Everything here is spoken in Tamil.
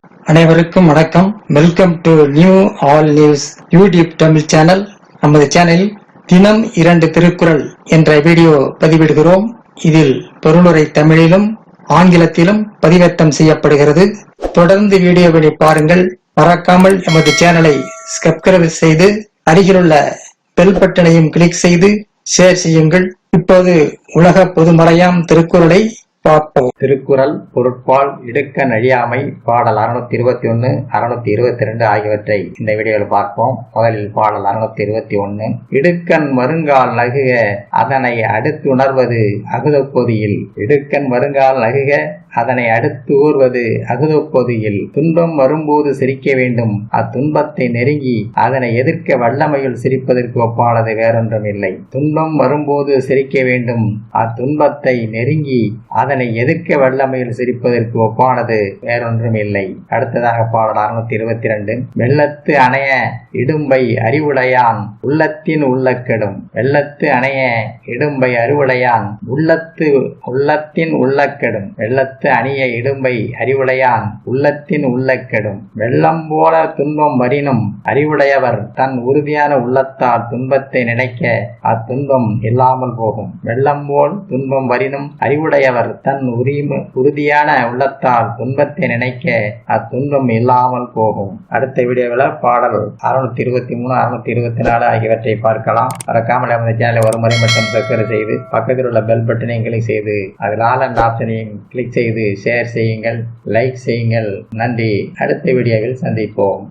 அனைவருக்கும் வணக்கம். Welcome to new all news YouTube Tamil channel. நமது சேனலில் தினம் 2 திருக்குறள் என்ற வீடியோ பதிவிடுகிறோம். இதில் பொருளுரை தமிழிலும் ஆங்கிலத்திலும் பதிவேற்றம் செய்யப்படுகிறது. தொடர்ந்து வீடியோவை பாருங்கள். மறக்காமல் எமது சேனலை சப்ஸ்கிரைப் செய்து அருகிலுள்ள பெல் பட்டனையும் கிளிக் செய்து ஷேர் செய்யுங்கள். இப்போது உலக பொதுமறையாம் திருக்குறளை பார்ப்போம். திருக்குறள் பொருட்பால் இடுக்கண் அழியாமை பாடல் 621 622 ஆகியவற்றை இந்த வீடியோவில் பார்ப்போம். முதலில் பாடல் 621. இடுக்கண் வருங்கால் நகுக அதனை அடுத்துணர்வது அகுதப்பொதியில். இடுக்கண் வருங்கால் நகுக அதனை அடுத்து ஊர்வது அகுதப்பொதியில். துன்பம் வரும்போது சிரிக்க வேண்டும், அத்துன்பத்தை நெருங்கி அதனை எதிர்க்க வல்லமையில் சிரிப்பதற்கு ஒப்பானது வேறொன்றும் இல்லை. துன்பம் வரும்போது சிரிக்க வேண்டும், அத்துன்பத்தை நெருங்கி அதனை எதிர்க்க வல்லமையில் சிரிப்பதற்கு ஒப்பானது வேறொன்றும் இல்லை. அடுத்ததாக பாடல் 622. வெள்ளத்து அணைய இடும்பை அறிவுடையான் உள்ளத்தின் உள்ளக்கெடும். வெள்ளத்து அணைய இடும்பை அறிவுடையான் உள்ளத்தின் உள்ளக்கெடும். வெள்ளத்து அணிய இடும்பை அறிவுடையான் உள்ளத்தின் உள்ளக்கெடும். வெள்ளம் போல துன்பம் வரினும் அறிவுடையவர் தன் உறுதியான உள்ளத்தால் துன்பத்தை நினைக்க அத்துன்பம் இல்லாமல் போகும். வெள்ளம் போல் துன்பம் வரினும் அறிவுடையவர் தன் உறுதியான உள்ளத்தால் துன்பத்தை நினைக்க அத்துன்பம் இல்லாமல் போகும். அடுத்த வீடியோவில் பாடல் 623 624 ஆகியவற்றை பார்க்கலாம். மறக்காமல் நமது சேனலை ஒரு முறை மட்டும் சப்ஸ்கிரைப் செய்து பக்கத்தில் உள்ள பெல் பட்டனையும் கிளிக் செய்து அதில் ஆல் என்ற ஆப்ஷனையும் கிளிக் செய்து ஷேர் செய்யுங்கள், லைக் செய்யுங்கள். நன்றி. அடுத்த வீடியோவில் சந்திப்போம்.